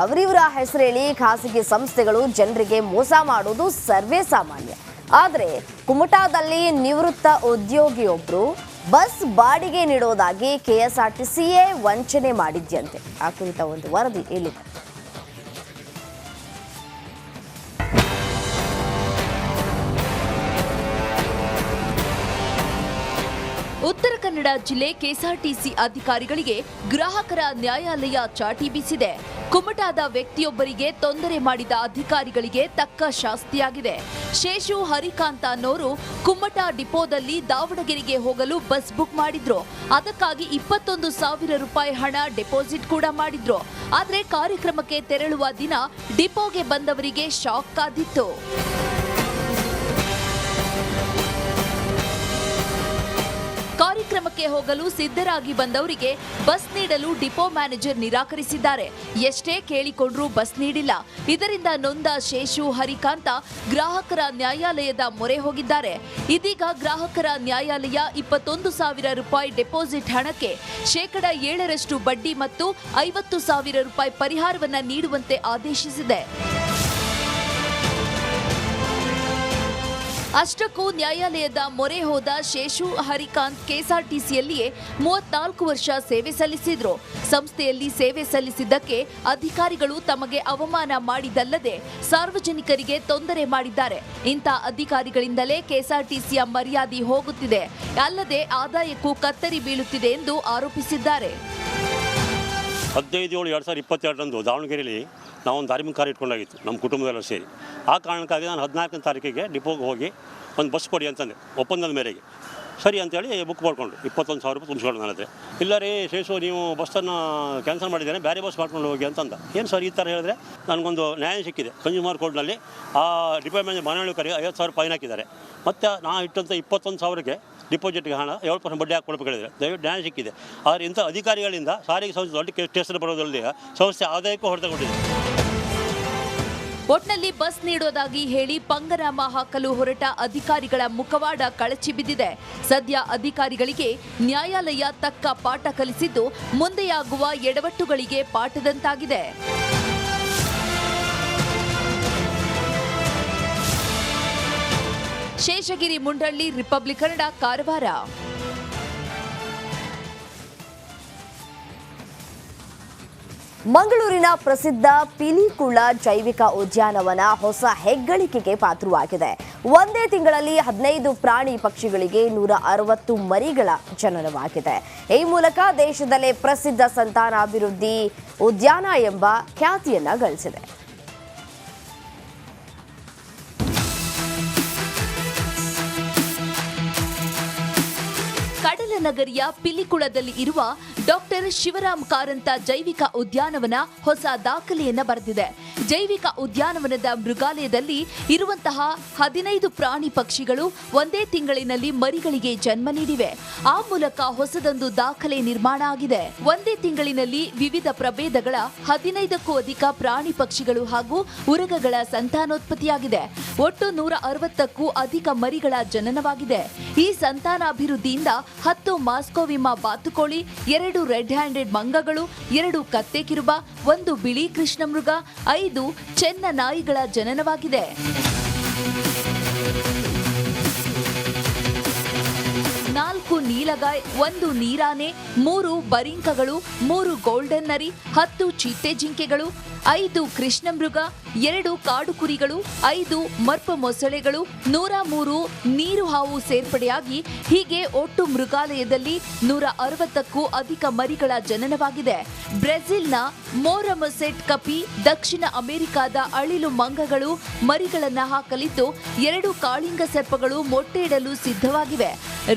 ಅವರಿವರ ಹೆಸರೇಳಿ ಖಾಸಗಿ ಸಂಸ್ಥೆಗಳು ಜನರಿಗೆ ಮೋಸ ಮಾಡುವುದು ಸರ್ವೇ ಸಾಮಾನ್ಯ. ಆದರೆ ಕುಮಟಾದಲ್ಲಿ ನಿವೃತ್ತ ಉದ್ಯೋಗಿಯೊಬ್ಬರು ಬಸ್ ಬಾಡಿಗೆ ನೀಡೋದಾಗಿ ಕೆಎಸ್ಆರ್ಟಿಸಿಯೇ ವಂಚನೆ ಮಾಡಿದ್ಯಂತೆ. ಆ ಕುರಿತ ಒಂದು ವರದಿ ಇಲ್ಲಿದೆ. ಉತ್ತರ ಕನ್ನಡ ಜಿಲ್ಲೆ ಕೆಎಸ್ಆರ್ಟಿಸಿ ಅಧಿಕಾರಿಗಳಿಗೆ ಗ್ರಾಹಕರ ನ್ಯಾಯಾಲಯ ಚಾಟಿ ಬೀಸಿದೆ. ಕುಮಟಾದ ವ್ಯಕ್ತಿಯೊಬ್ಬರಿಗೆ ತೊಂದರೆ ಮಾಡಿದ ಅಧಿಕಾರಿಗಳಿಗೆ ತಕ್ಕ ಶಾಸ್ತಿಯಾಗಿದೆ. ಶೇಷು ಹರಿಕಾಂತ ಅನ್ನೋರು ಕುಮಟಾ ಡಿಪೋದಲ್ಲಿ ದಾವಣಗೆರೆಗೆ ಹೋಗಲು ಬಸ್ ಬುಕ್ ಮಾಡಿದ್ರು. ಅದಕ್ಕಾಗಿ 21,000 ರೂಪಾಯಿ ಹಣ ಡೆಪಾಸಿಟ್ ಕೂಡ ಮಾಡಿದ್ರು. ಆದ್ರೆ ಕಾರ್ಯಕ್ರಮಕ್ಕೆ ತೆರಳುವ ದಿನ ಡಿಪೋಗೆ ಬಂದವರಿಗೆ ಶಾಕ್ ಕಾದಿತ್ತು. ಕಾರ್ಯಕ್ರಮಕ್ಕೆ ಹೋಗಲು ಸಿದ್ಧರಾಗಿ ಬಂದವರಿಗೆ ಬಸ್ ನೀಡಲು ಡಿಪೋ ಮ್ಯಾನೇಜರ್ ನಿರಾಕರಿಸಿದ್ದಾರೆ. ಎಷ್ಟೇ ಕೇಳಿಕೊಂಡ್ರೂ ಬಸ್ ನೀಡಿಲ್ಲ. ಇದರಿಂದ ನೊಂದ ಶೇಷು ಹರಿಕಾಂತ ಗ್ರಾಹಕರ ನ್ಯಾಯಾಲಯದ ಮೊರೆ ಹೋಗಿದ್ದಾರೆ. ಇದೀಗ ಗ್ರಾಹಕರ ನ್ಯಾಯಾಲಯ 21,000 ರೂಪಾಯಿ ಡೆಪಾಸಿಟ್ ಹಣಕ್ಕೆ 7% ಬಡ್ಡಿ ಮತ್ತು 50,000 ರೂಪಾಯಿ ಪರಿಹಾರವನ್ನ ನೀಡುವಂತೆ ಆದೇಶಿಸಿದೆ. ಅಷ್ಟಕ್ಕೂ ನ್ಯಾಯಾಲಯದ ಮೊರೆ ಹೋದ ಶೇಷು ಹರಿಕಾಂತ್ ಕೆಎಸ್ಆರ್ಟಿಸಿಯಲ್ಲಿಯೇ 34 ವರ್ಷ ಸೇವೆ ಸಲ್ಲಿಸಿದ್ರು. ಸಂಸ್ಥೆಯಲ್ಲಿ ಸೇವೆ ಸಲ್ಲಿಸಿದ್ದಕ್ಕೆ ಅಧಿಕಾರಿಗಳು ತಮಗೆ ಅವಮಾನ ಮಾಡಿದಲ್ಲದೆ ಸಾರ್ವಜನಿಕರಿಗೆ ತೊಂದರೆ ಮಾಡಿದ್ದಾರೆ. ಇಂಥ ಅಧಿಕಾರಿಗಳಿಂದಲೇ ಕೆಎಸ್ಆರ್ಟಿಸಿಯ ಮರ್ಯಾದೆ ಹೋಗುತ್ತಿದೆ, ಅಲ್ಲದೆ ಆದಾಯಕ್ಕೂ ಕತ್ತರಿ ಬೀಳುತ್ತಿದೆ ಎಂದು ಆರೋಪಿಸಿದ್ದಾರೆ. 15/7/2022 ದಾವಣಗೆರೆಯಲ್ಲಿ ನಾವೊಂದು ಧಾರ್ಮಿಕ ಕಾರ್ಯ ಇಟ್ಕೊಂಡಾಗಿತ್ತು ನಮ್ಮ ಕುಟುಂಬದೆಲ್ಲ ಸೇರಿ. ಆ ಕಾರಣಕ್ಕಾಗಿ ನಾನು 14ನೇ ತಾರೀಕಿಗೆ ಡಿಪೋಗೆ ಹೋಗಿ ಒಂದು ಬಸ್ ಕೊಡಿ ಅಂತಂದೆ, ಒಪ್ಪಂದದ ಮೇರೆಗೆ. ಸರಿ ಅಂತೇಳಿ ಬುಕ್ ಮಾಡ್ಕೊಂಡು 21,000 ರೂಪಾಯಿ ತುಂಬಿಸ್ಕೊಂಡು ನನ್ನ ಹತ್ರ. ಇಲ್ಲ ರೀ ಶೇಷು, ನೀವು ಬಸ್ಸನ್ನು ಕ್ಯಾನ್ಸಲ್ ಮಾಡಿದ್ದೇನೆ, ಬೇರೆ ಬಸ್ ಮಾಡ್ಕೊಂಡು ಹೋಗಿ ಅಂತಂದ. ಏನು ಸರ್ ಈ ಥರ ಹೇಳಿದ್ರೆ ನನಗೊಂದು ನ್ಯಾಯ ಸಿಕ್ಕಿದೆ. ಕನ್ಸ್ಯೂಮರ್ ಕೋರ್ಟ್ನಲ್ಲಿ ಆ ಡಿಪಾರ್ಟ್ಮೆಂಟ್ ಮನೆಯೊಳಗೆ 50,000 ಫೈನ್ ಹಾಕಿದ್ದಾರೆ. ಮತ್ತು ನಾ ಇಟ್ಟಂಥ 21,000ಕ್ಕೆ ಡಿಪಾಸಿಟ್ಗೆ ಹಣ 7% ಬಡ್ಡಿ ಹಾಕಿ ಕೊಡಬೇಕು ಹೇಳಿದರೆ ದಯವಿಟ್ಟು ನ್ಯಾಯ ಸಿಕ್ಕಿದೆ. ಆದರೆ ಇಂಥ ಅಧಿಕಾರಿಗಳಿಂದ ಸಾರಿಗೆ ಸಂಸ್ಥೆ ದೊಡ್ಡ ಸ್ಟೇಷನ್ ಬರೋದಲ್ಲದೆ ಸಂಸ್ಥೆ ಆದಾಯಕ್ಕೂ ಹೊಡೆತಗೊಂಡಿದೆ. ಒಟ್ನಲ್ಲಿ ಬಸ್ ನೀಡೋದಾಗಿ ಹೇಳಿ ಪಂಗನಾಮ ಹಾಕಲು ಹೊರಟ ಅಧಿಕಾರಿಗಳ ಮುಖವಾಡ ಕಳಚಿ ಬಿದ್ದಿದೆ. ಸದ್ಯ ಅಧಿಕಾರಿಗಳಿಗೆ ನ್ಯಾಯಾಲಯ ತಕ್ಕ ಪಾಠ ಕಲಿಸಿದ್ದು ಮುಂದೆಯಾಗುವ ಎಡವಟ್ಟುಗಳಿಗೆ ಪಾಠದಂತಾಗಿದೆ. ಶೇಷಗಿರಿ ಮುಂಡಳ್ಳಿ, ರಿಪಬ್ಲಿಕ್ ಕನ್ನಡ, ಕಾರವಾರ. ಮಂಗಳೂರಿನ ಪ್ರಸಿದ್ಧ ಪಿಲಿಕುಳ ಜೈವಿಕ ಉದ್ಯಾನವನ ಹೊಸ ಹೆಗ್ಗಳಿಕೆಗೆ ಪಾತ್ರವಾಗಿದೆ. ಒಂದೇ ತಿಂಗಳಲ್ಲಿ 15 ಪ್ರಾಣಿ ಪಕ್ಷಿಗಳಿಗೆ 160 ಮರಿಗಳ ಜನನವಾಗಿದೆ. ಈ ಮೂಲಕ ದೇಶದಲ್ಲೇ ಪ್ರಸಿದ್ಧ ಸಂತಾನಾಭಿವೃದ್ಧಿ ಉದ್ಯಾನ ಎಂಬ ಖ್ಯಾತಿಯನ್ನ ಗಳಿಸಿದೆ. ಕಡಲ ನಗರಿಯ ಪಿಲಿಕುಳದಲ್ಲಿ ಇರುವ ಡಾಕ್ಟರ್ ಶಿವರಾಮ್ ಕಾರಂತ ಜೈವಿಕ ಉದ್ಯಾನವನ ಹೊಸ ದಾಖಲೆಯನ್ನ ಬರೆದಿದೆ. ಜೈವಿಕ ಉದ್ಯಾನವನದ ಮೃಗಾಲಯದಲ್ಲಿ ಇರುವಂತಹ 15 ಪ್ರಾಣಿ ಪಕ್ಷಿಗಳು ಒಂದೇ ತಿಂಗಳಿನಲ್ಲಿ ಮರಿಗಳಿಗೆ ಜನ್ಮ ನೀಡಿವೆ. ಆ ಮೂಲಕ ಹೊಸದೊಂದು ದಾಖಲೆ ನಿರ್ಮಾಣ ಆಗಿದೆ. ಒಂದೇ ತಿಂಗಳಿನಲ್ಲಿ ವಿವಿಧ ಪ್ರಭೇದಗಳ 15ಕ್ಕೂ ಅಧಿಕ ಪ್ರಾಣಿ ಪಕ್ಷಿಗಳು ಹಾಗೂ ಉರಗಗಳ ಸಂತಾನೋತ್ಪತ್ತಿಯಾಗಿದೆ. ಒಟ್ಟು 160ಕ್ಕೂ ಅಧಿಕ ಮರಿಗಳ ಜನನವಾಗಿದೆ. ಈ ಸಂತಾನಾಭಿವೃದ್ಧಿಯಿಂದ 10 ಮಾಸ್ಕೋವಿಮಾ ಬಾತುಕೋಳಿ, 2 ರೆಡ್ ಹ್ಯಾಂಡೆಡ್ ಮಂಗಗಳು, 2 ಕತ್ತೆ ಕಿರುಬ, 1 ಬಿಳಿ ಕೃಷ್ಣ ಮೃಗ, 5 ಚೆನ್ನ ನಾಯಿಗಳ ಜನನವಾಗಿದೆ. ನಾಲ್ಕು ನೀಲಗಾಯ್, 1 ನೀರಾನೆ, 3 ಬರಿಂಕಗಳು, 3 ಗೋಲ್ಡನ್ ನರಿ, 10 ಚಿಟ್ಟೆ ಜಿಂಕೆಗಳು, 5 ಕೃಷ್ಣ ಮೃಗ, 2 ಕಾಡು ಕುರಿಗಳು, 5 ಮರ್ಪ ಮೊಸಳೆಗಳು, 103 ನೀರು ಹಾವು ಸೇರ್ಪಡೆಯಾಗಿ ಹೀಗೆ ಒಟ್ಟು ಮೃಗಾಲಯದಲ್ಲಿ 160ಕ್ಕೂ ಅಧಿಕ ಮರಿಗಳ ಜನನವಾಗಿದೆ. ಬ್ರೆಜಿಲ್ನ ಮೋರಮೊಸೆಟ್ ಕಪಿ, ದಕ್ಷಿಣ ಅಮೆರಿಕಾದ ಅಳಿಲು ಮಂಗಗಳು ಮರಿಗಳನ್ನ ಹಾಕಲಿದ್ದು 2 ಕಾಳಿಂಗ ಸರ್ಪಗಳು ಮೊಟ್ಟೆ ಇಡಲು ಸಿದ್ಧವಾಗಿವೆ.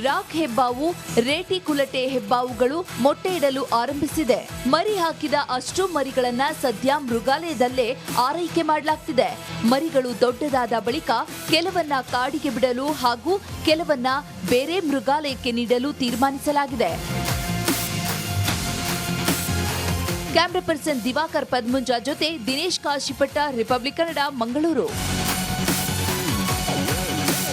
ರಾಕ್ ಹೆಬ್ಬಾವು, ರೇಟಿಕುಲಟೆ ಹೆಬ್ಬಾವುಗಳು ಮೊಟ್ಟೆ ಇಡಲು ಆರಂಭಿಸಿದೆ. ಮರಿ ಹಾಕಿದ ಅಷ್ಟು ಮರಿಗಳನ್ನ ಸದ್ಯ ಮೃಗಾಲಯದಲ್ಲೇ ಆರೈಕೆ ಮಾಡಲಾಗ್ತಿದೆ. ಮರಿಗಳು ದೊಡ್ಡದಾದ ಬಳಿಕ ಕೆಲವನ್ನ ಕಾಡಿಗೆ ಬಿಡಲು ಹಾಗೂ ಕೆಲವನ್ನ ಬೇರೆ ಮೃಗಾಲಯಕ್ಕೆ ನೀಡಲು ತೀರ್ಮಾನಿಸಲಾಗಿದೆ. ಕ್ಯಾಮ್ರಾ ಪರ್ಸನ್ ದಿವಾಕರ್ ಪದ್ಮುಂಜ ಜೊತೆ ದಿನೇಶ್ ಕಾಶಿಪಟ್ಟ, ರಿಪಬ್ಲಿಕ್ ಕನ್ನಡ, ಮಂಗಳೂರು.